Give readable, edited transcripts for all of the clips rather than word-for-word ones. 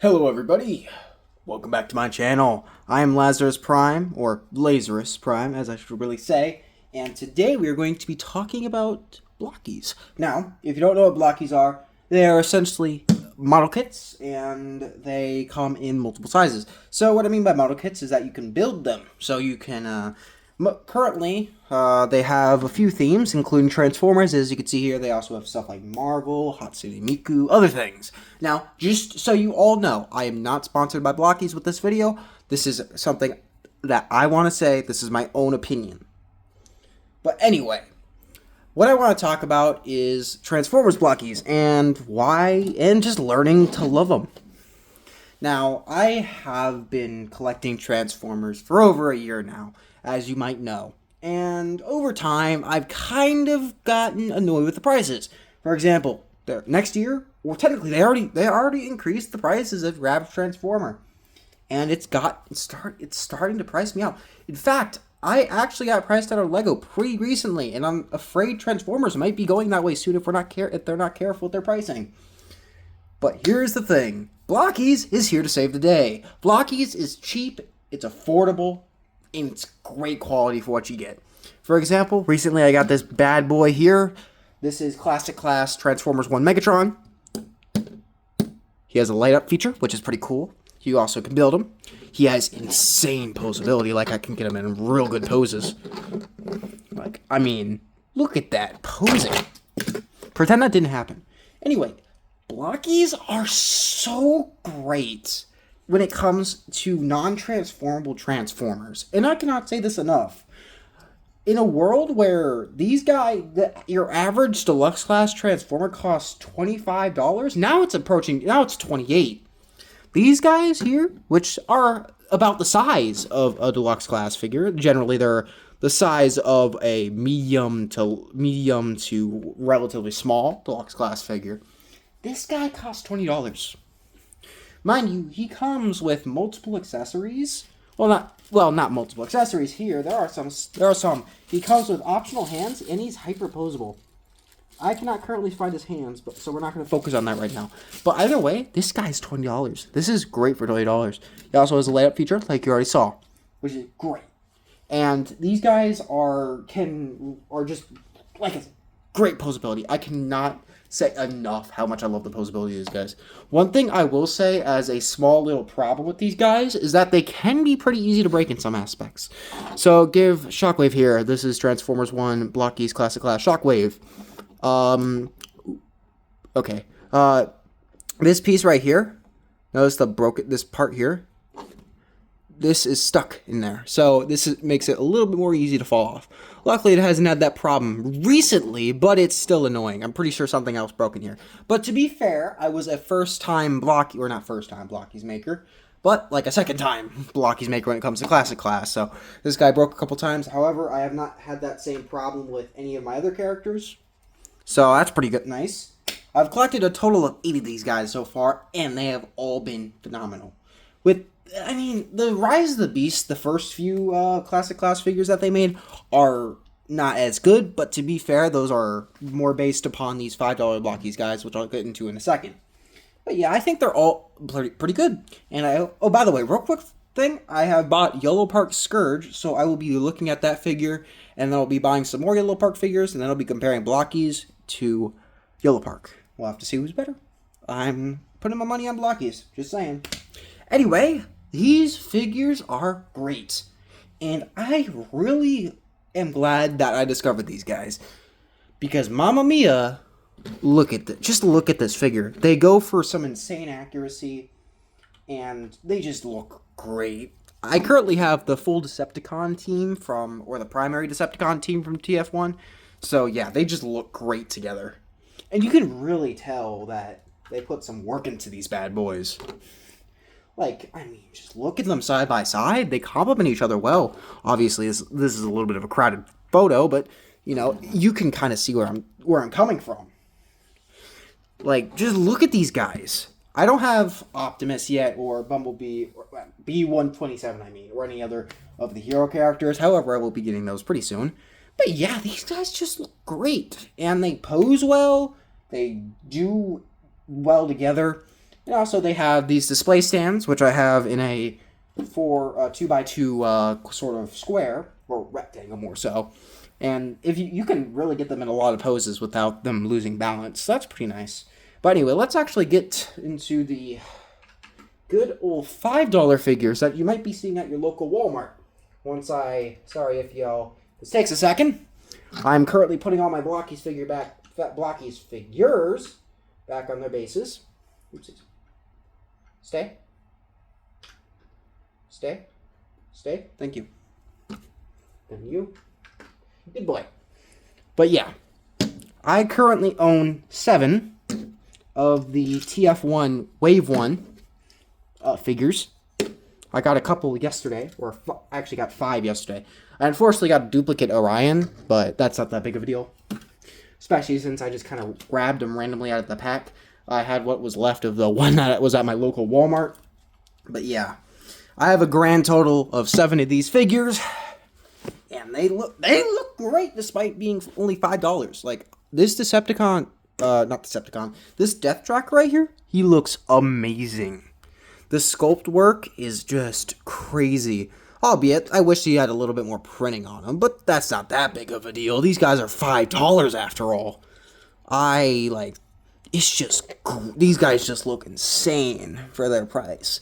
Hello everybody, welcome back to my channel. I am Lazarus Prime, or Lazarus Prime as I should really say, and today we are going to be talking about Blokees. Now, if you don't know what Blokees are, they are essentially model kits, and they come in multiple sizes. So what I mean by model kits is that you can build them, so you can, currently, they have a few themes, including Transformers. As you can see here, they also have stuff like Marvel, Hatsune Miku, other things. Now, just so you all know, I am not sponsored by Blokees with this video. This is something that I want to say. This is my own opinion. But anyway, what I want to talk about is Transformers Blokees and why, and just learning to love them. Now, I have been collecting Transformers for over a year now, as you might know. And over time, I've kind of gotten annoyed with the prices. For example, next year, well, technically, they already increased the prices of Ravage Transformer. And it's starting to price me out. In fact, I actually got priced out of Lego pretty recently, and I'm afraid Transformers might be going that way soon if they're not careful with their pricing. But here's the thing. Blokees is here to save the day. Blokees is cheap, it's affordable, and it's great quality for what you get. For example, recently I got this bad boy here. This is Classic Class Transformers 1 Megatron. He has a light up feature, which is pretty cool. You also can build him. He has insane posability, like I can get him in real good poses. Like, I mean, look at that posing. Pretend that didn't happen. Anyway, Blokees are so great when it comes to non-transformable Transformers. And I cannot say this enough. In a world where these guys, your average deluxe class Transformer costs $25, now it's $28. These guys here, which are about the size of a deluxe class figure, generally they're the size of a medium to relatively small deluxe class figure. This guy costs $20. Mind you, he comes with multiple accessories. Well, not multiple accessories here. There are some. He comes with optional hands, and he's hyper-posable. I cannot currently find his hands, so we're not going to focus on that right now. But either way, this guy's $20. This is great for $20. He also has a layup feature, like you already saw, which is great. And these guys are just like a great posability. I cannot say enough how much I love the posability of these guys. One thing I will say as a small little problem with these guys is that they can be pretty easy to break in some aspects. So give Shockwave here. This is Transformers 1 Blokees Classic Class Shockwave. Okay. This piece right here, notice this part here. This is stuck in there, so makes it a little bit more easy to fall off. Luckily, it hasn't had that problem recently, but it's still annoying. I'm pretty sure something else broken here. But to be fair, I was a Blokees maker, but like a second-time Blokees maker when it comes to Classic Class. So this guy broke a couple times. However, I have not had that same problem with any of my other characters, so that's pretty good. Nice. I've collected a total of 8 of these guys so far, and they have all been phenomenal. The Rise of the Beast, the first few Classic Class figures that they made are not as good, but to be fair, those are more based upon these $5 Blokees guys, which I'll get into in a second. But yeah, I think they're all pretty good. And by the way, real quick thing, I have bought Yellow Park Scourge, so I will be looking at that figure, and then I'll be buying some more Yellow Park figures, and then I'll be comparing Blokees to Yellow Park. We'll have to see who's better. I'm putting my money on Blokees, just saying. Anyway, these figures are great, and I really am glad that I discovered these guys, because Mamma Mia, just look at this figure. They go for some insane accuracy, and they just look great. I currently have the full Decepticon team or the primary Decepticon team from TF1, so yeah, they just look great together. And you can really tell that they put some work into these bad boys. Just look at them side by side. They complement each other well. Obviously, this is a little bit of a crowded photo, but, you can kind of see where I'm coming from. Just look at these guys. I don't have Optimus yet, or Bumblebee, or B-127, or any other of the hero characters. However, I will be getting those pretty soon. But yeah, these guys just look great. And they pose well. They do well together. And also they have these display stands, which I have in a 2x2 sort of square, or rectangle more so. And if you can really get them in a lot of poses without them losing balance. So that's pretty nice. But anyway, let's actually get into the good old $5 figures that you might be seeing at your local Walmart. Sorry if y'all, this takes a second. I'm currently putting all my Blokees figures back on their bases. Oopsies. Stay. Thank you. And you. Good boy. But yeah, I currently own 7 of the TF1 Wave 1 figures. I got a couple yesterday, or I actually got 5 yesterday. I unfortunately got a duplicate Orion, but that's not that big of a deal. Especially since I just kind of grabbed them randomly out of the pack. I had what was left of the one that was at my local Walmart. But yeah, I have a grand total of 7 of these figures. And they look great despite being only $5. Like, this Decepticon, this Death Track right here, he looks amazing. The sculpt work is just crazy. Albeit, I wish he had a little bit more printing on him, but that's not that big of a deal. These guys are $5 after all. These guys just look insane for their price.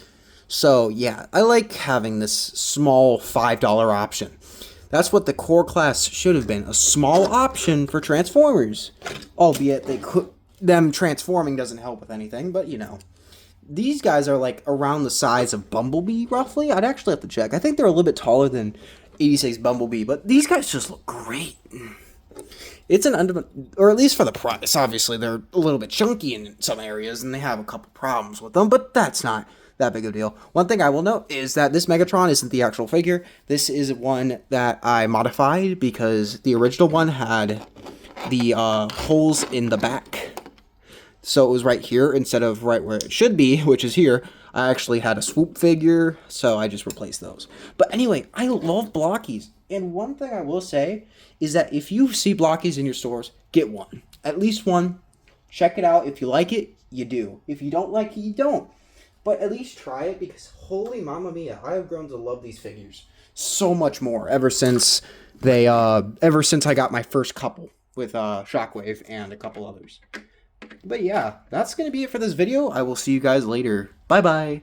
So, yeah, I like having this small $5 option. That's what the core class should have been, a small option for Transformers. Albeit, them transforming doesn't help with anything, but, you know. These guys are, like, around the size of Bumblebee, roughly. I'd actually have to check. I think they're a little bit taller than 86 Bumblebee, but these guys just look great. It's or at least for the price. Obviously, they're a little bit chunky in some areas, and they have a couple problems with them, but that's not that big of a deal. One thing I will note is that this Megatron isn't the actual figure. This is one that I modified because the original one had the holes in the back. So it was right here instead of right where it should be, which is here. I actually had a swoop figure, so I just replaced those. But anyway, I love Blokees. And one thing I will say is that if you see Blokees in your stores, get one. At least one. Check it out. If you like it, you do. If you don't like it, you don't. But at least try it because holy mamma mia, I have grown to love these figures so much more ever since I got my first couple with Shockwave and a couple others. But yeah, that's going to be it for this video. I will see you guys later. Bye-bye.